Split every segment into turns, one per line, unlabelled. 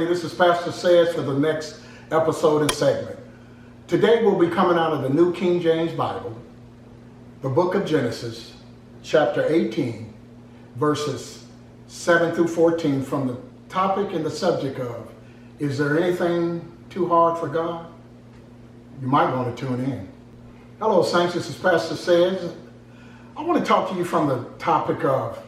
family. This is Pastor Says for the next episode and segment. Today we'll be coming out of the New King James Bible, the book of Genesis, chapter 18, verses 7 through 14, from the topic and the subject of, is there anything too hard for God? You might want to tune in. Hello, saints. This is Pastor Says. I want to talk to you from the topic of,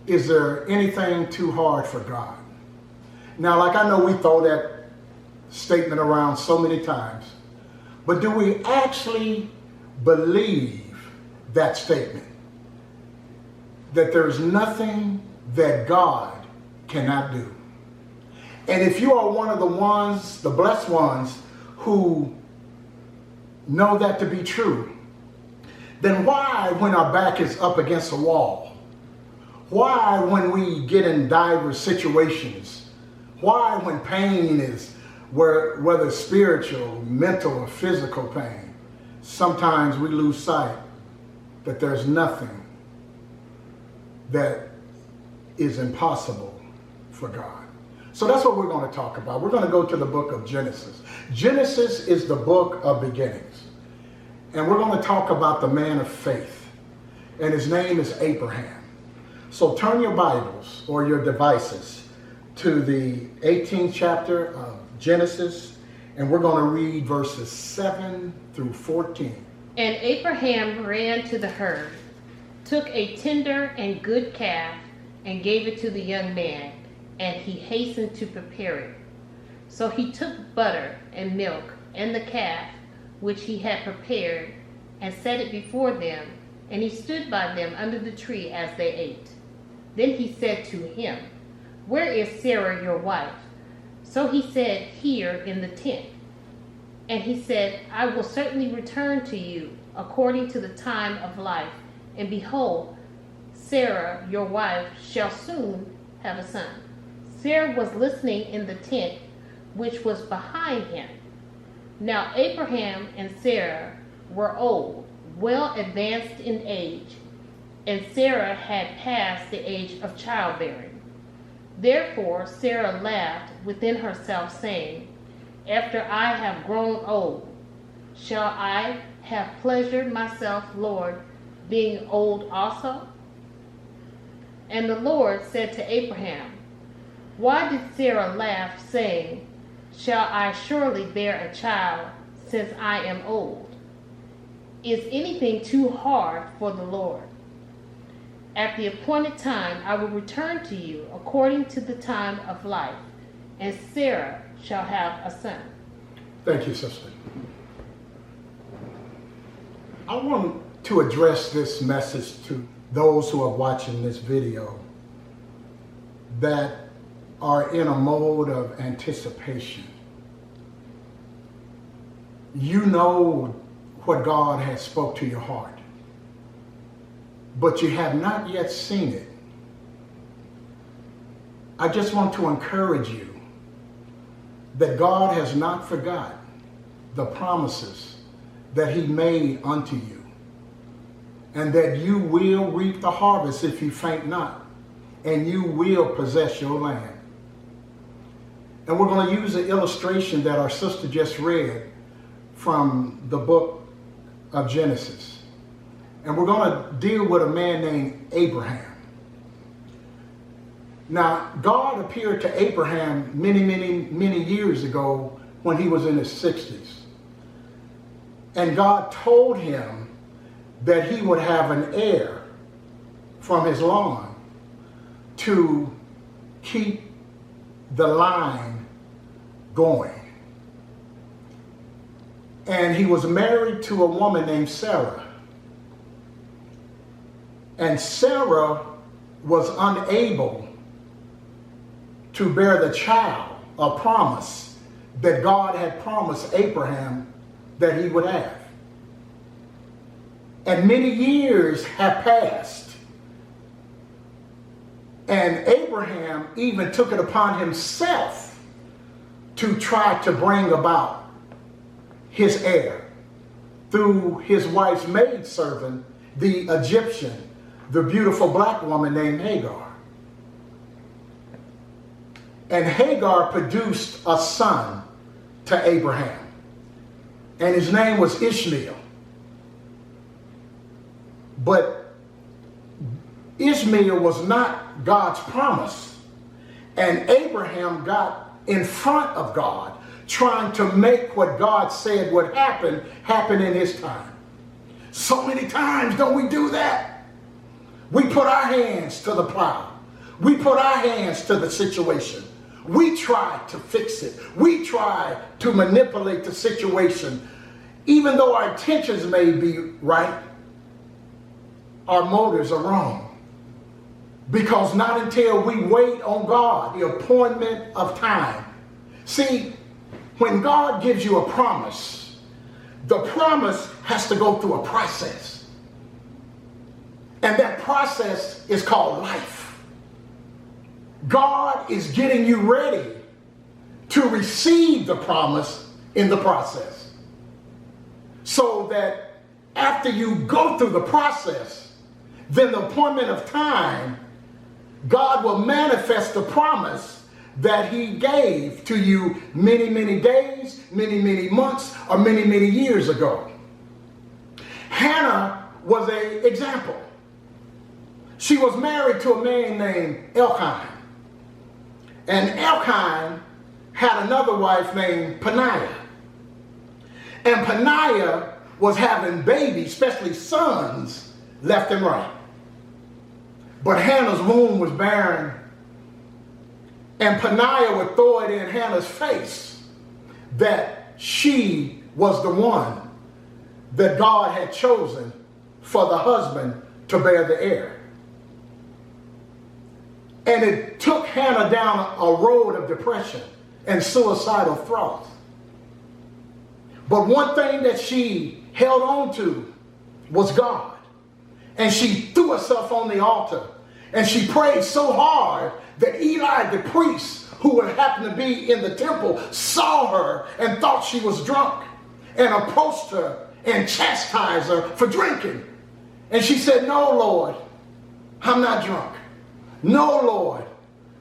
is there anything too hard for God? Now, like I know we throw that statement around so many times, but do we actually believe that statement? That there's nothing that God cannot do. And if you are one of the ones, the blessed ones, who know that to be true, then why, when our back is up against a wall, why, when we get in diverse situations, why, when pain is, whether spiritual, mental, or physical pain, sometimes we lose sight that there's nothing that is impossible for God. So that's what we're going to talk about. We're going to go to the book of Genesis. Genesis is the book of beginnings. And we're going to talk about the man of faith. And his name is Abraham. So turn your Bibles or your devices to the 18th chapter of Genesis, and we're going to read verses 7 through 14.
And Abraham ran to the herd, took a tender and good calf, and gave it to the young man, and he hastened to prepare it. So he took butter and milk and the calf, which he had prepared, and set it before them, and he stood by them under the tree as they ate. Then he said to him, "Where is Sarah your wife?" So he said, "Here in the tent." And he said, "I will certainly return to you according to the time of life, and behold, Sarah your wife shall soon have a son." Sarah was listening in the tent which was behind him. Now Abraham and Sarah were old, well advanced in age, and Sarah had passed the age of childbearing. Therefore Sarah laughed within herself, saying, "After I have grown old, shall I have pleasured myself, Lord, being old also?" And the Lord said to Abraham, "Why did Sarah laugh, saying, Shall I surely bear a child, since I am old? Is anything too hard for the Lord? At the appointed time I will return to you according to the time of life, and Sarah shall have a son."
Thank you, sister. I want to address this message to those who are watching this video that are in a mode of anticipation. You know what God has spoke to your heart, but you have not yet seen it. I just want to encourage you that God has not forgot the promises that he made unto you, and that you will reap the harvest if you faint not, and you will possess your land. And we're going to use the illustration that our sister just read from the book of Genesis. And we're going to deal with a man named Abraham. Now, God appeared to Abraham many years ago when he was in his 60s. And God told him that he would have an heir from his line to keep the line going. And he was married to a woman named Sarah. And Sarah was unable to bear the child, a promise that God had promised Abraham that he would have. And many years have passed. And Abraham even took it upon himself to try to bring about his heir through his wife's maidservant, the Egyptian, the beautiful black woman named Hagar. And Hagar produced a son to Abraham. And his name was Ishmael. But Ishmael was not God's promise. And Abraham got in front of God, trying to make what God said would happen in his time. So many times don't we do that? We put our hands to the plow. We put our hands to the situation. We try to fix it. We try to manipulate the situation. Even though our intentions may be right, our motives are wrong. Because not until we wait on God, the appointment of time. See, when God gives you a promise, the promise has to go through a process. And that process is called life. God is getting you ready to receive the promise in the process. So that after you go through the process, then the appointment of time, God will manifest the promise that he gave to you many, many days, many, many months, or many, many years ago. Hannah was an example. She was married to a man named Elkanah. And Elkanah had another wife named Peninnah. And Peninnah was having babies, especially sons, left and right. But Hannah's womb was barren. And Peninnah would throw it in Hannah's face that she was the one that God had chosen for the husband to bear the heir. And it took Hannah down a road of depression and suicidal thoughts. But one thing that she held on to was God. And she threw herself on the altar. And she prayed so hard that Eli, the priest, who would happen to be in the temple, saw her and thought she was drunk and approached her and chastised her for drinking. And she said, "No, Lord, I'm not drunk. No, Lord,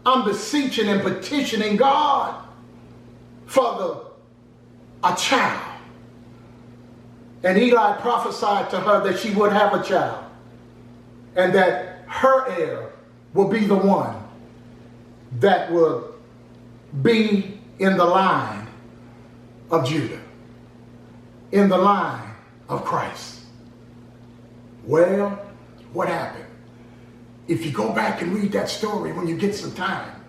I'm beseeching and petitioning God for a child." And Eli prophesied to her that she would have a child and that her heir will be the one that will be in the line of Judah, in the line of Christ. Well, what happened? If you go back and read that story when you get some time,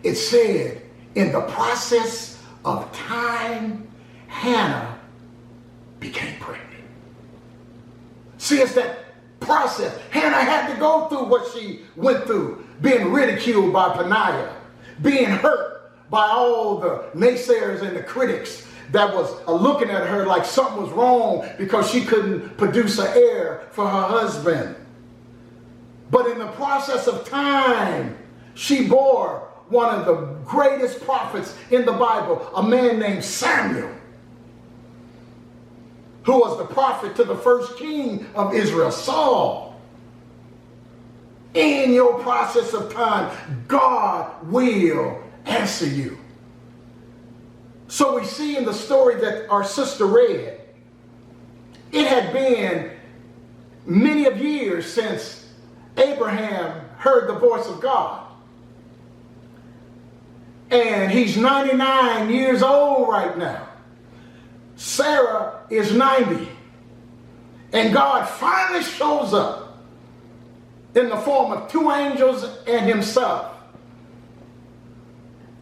it said in the process of time, Hannah became pregnant. See, it's that process. Hannah had to go through what she went through, being ridiculed by Peninnah, being hurt by all the naysayers and the critics that was looking at her like something was wrong because she couldn't produce an heir for her husband. But in the process of time, she bore one of the greatest prophets in the Bible, a man named Samuel, who was the prophet to the first king of Israel, Saul. In your process of time, God will answer you. So we see in the story that our sister read, it had been many of years since Abraham heard the voice of God. And he's 99 years old right now. Sarah is 90. And God finally shows up in the form of two angels and himself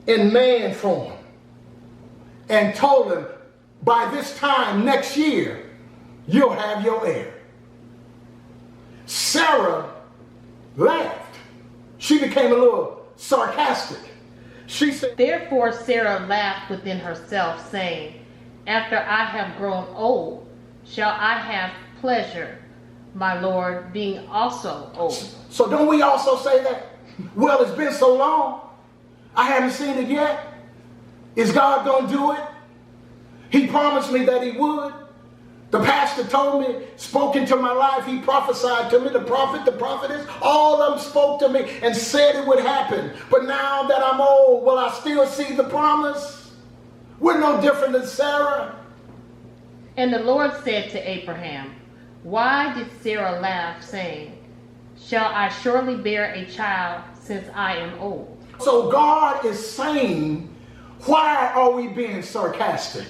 in man form and told him, by this time next year, you'll have your heir. Sarah laughed. She became a little sarcastic. She said,
Therefore Sarah laughed within herself, saying, After I have grown old, shall I have pleasure, my Lord being also old.
So don't we also say that? Well, it's been so long, I haven't seen it yet. Is God going to do it? He promised me that he would. The pastor told me, spoke into my life. He prophesied to me. The prophet, the prophetess, all of them spoke to me and said it would happen. But now that I'm old, will I still see the promise? We're no different than Sarah.
And the Lord said to Abraham, why did Sarah laugh, saying, shall I surely bear a child since I am old?
So God is saying, why are we being sarcastic?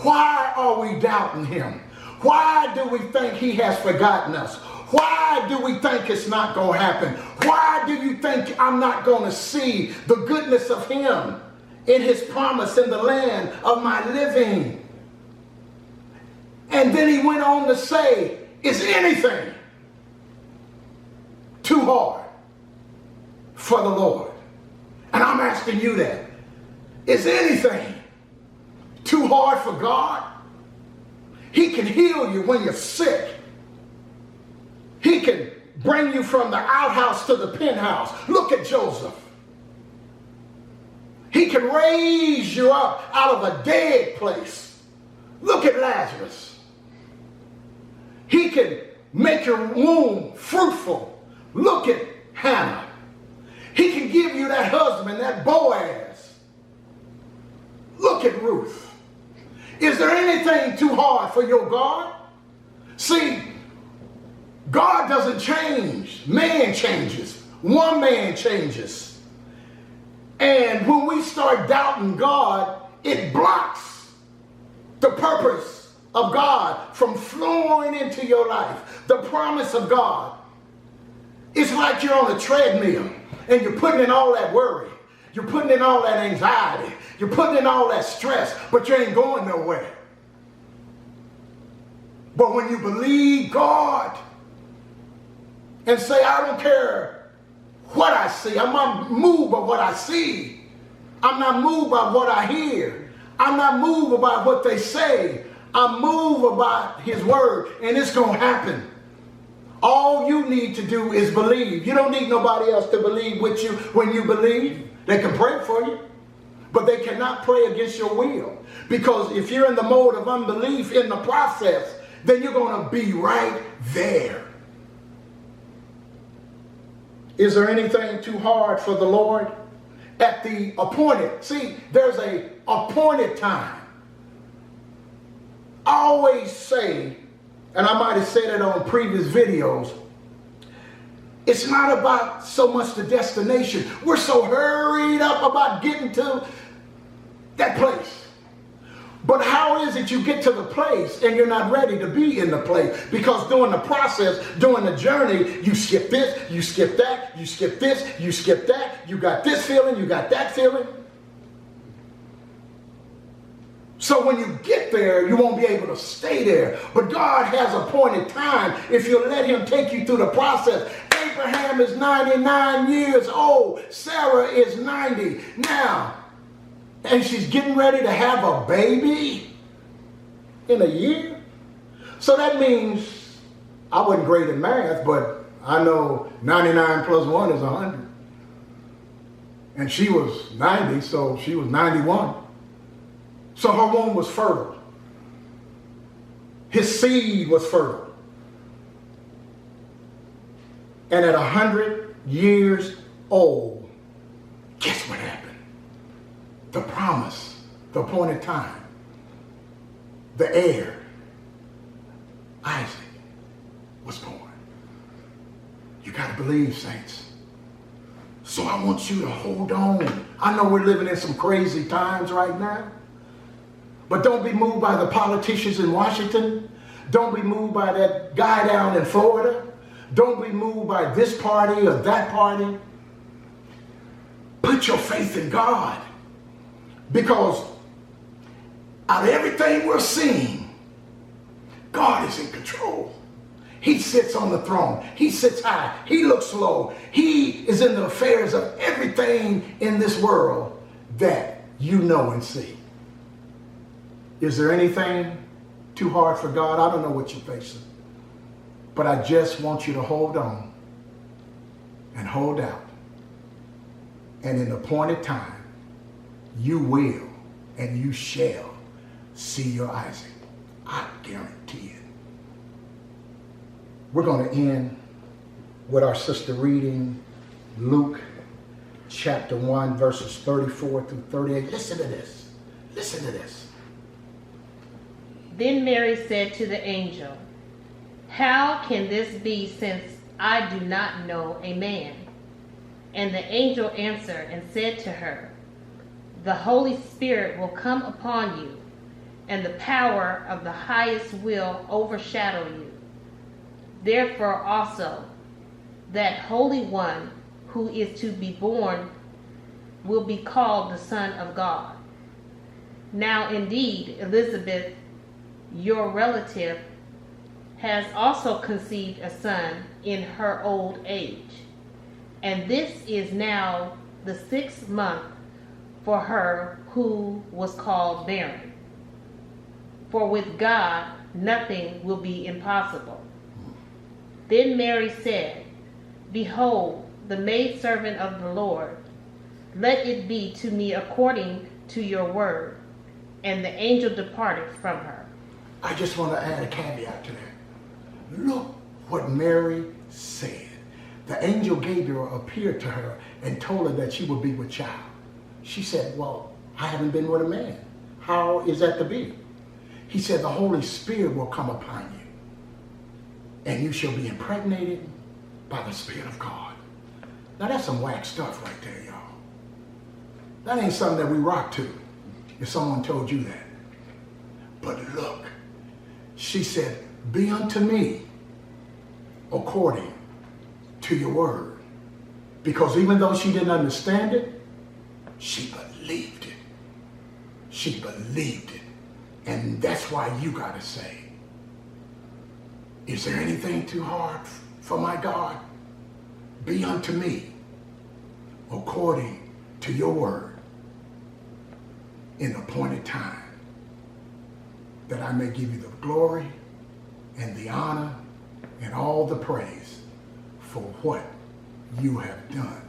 Why are we doubting him? Why do we think he has forgotten us? Why do we think it's not going to happen? Why do you think I'm not going to see the goodness of him in his promise in the land of my living? And then he went on to say, is anything too hard for the Lord? And I'm asking you that. Is anything too hard for God? He can heal you when you're sick. He can bring you from the outhouse to the penthouse. Look at Joseph. He can raise you up out of a dead place. Look at Lazarus. He can make your womb fruitful. Look at Hannah. He can give you that husband, that Boaz. Look at Ruth. Is there anything too hard for your God? See, God doesn't change. Man changes. One man changes. And when we start doubting God, it blocks the purpose of God from flowing into your life. The promise of God. It's like you're on a treadmill and you're putting in all that worry. You're putting in all that anxiety. You're putting in all that stress, but you ain't going nowhere. But when you believe God and say, I don't care what I see. I'm not moved by what I see. I'm not moved by what I hear. I'm not moved by what they say. I'm moved about his word, and it's going to happen. All you need to do is believe. You don't need nobody else to believe with you when you believe. They can pray for you, but they cannot pray against your will. Because if you're in the mode of unbelief in the process, then you're going to be right there. Is there anything too hard for the Lord? At the appointed, see, there's a appointed time. I always say, and I might have said it on previous videos, it's not about so much the destination. We're so hurried up about getting to that place. But how is it you get to the place and you're not ready to be in the place? Because during the process, during the journey, you skip this, you skip that, you skip this, you skip that. You got this feeling, you got that feeling. So when you get there, you won't be able to stay there. But God has appointed time if you let him take you through the process. Abraham is 99 years old. Sarah is 90 now. And she's getting ready to have a baby in a year. So that means, I wasn't great at math, but I know 99 plus 1 is 100. And she was 90, so she was 91. So her womb was fertile. His seed was fertile. And at 100 years old, guess what happened? The promise, the appointed time, the heir, Isaac, was born. You got to believe, saints. So I want you to hold on. I know we're living in some crazy times right now. But don't be moved by the politicians in Washington. Don't be moved by that guy down in Florida. Don't be moved by this party or that party. Put your faith in God. Because out of everything we're seeing, God is in control. He sits on the throne. He sits high. He looks low. He is in the affairs of everything in this world that you know and see. Is there anything too hard for God? I don't know what you're facing. But I just want you to hold on and hold out. And in the appointed time, you will and you shall see your Isaac. I guarantee it. We're going to end with our sister reading Luke chapter 1, verses 34 through 38. Listen to this. Listen to this.
Then Mary said to the angel, "How can this be, since I do not know a man?" And the angel answered and said to her, "The Holy Spirit will come upon you, and the power of the highest will overshadow you. Therefore also, that Holy One who is to be born will be called the Son of God. Now indeed, Elizabeth, your relative, has also conceived a son in her old age, and this is now the 6th month for her who was called barren. For with God nothing will be impossible." Then Mary said, "Behold, the maidservant of the Lord, let it be to me according to your word." And the angel departed from her.
I just want to add a caveat to that. Look what Mary said. The angel Gabriel appeared to her and told her that she would be with child. She said, "Well, I haven't been with a man. How is that to be?" He said, "The Holy Spirit will come upon you, and you shall be impregnated by the Spirit of God." Now that's some whack stuff right there, y'all. That ain't something that we rock to, if someone told you that. But look, she said, "Be unto me according to your word." Because even though she didn't understand it, she believed it. She believed it. And that's why you got to say, is there anything too hard for my God? Be unto me according to your word in appointed time, that I may give you the glory and the honor and all the praise for what you have done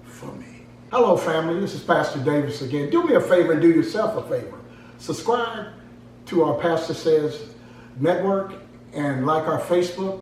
for me. Hello, family. This is Pastor Davis again. Do me a favor and do yourself a favor. Subscribe to our Pastor Says Network and like our Facebook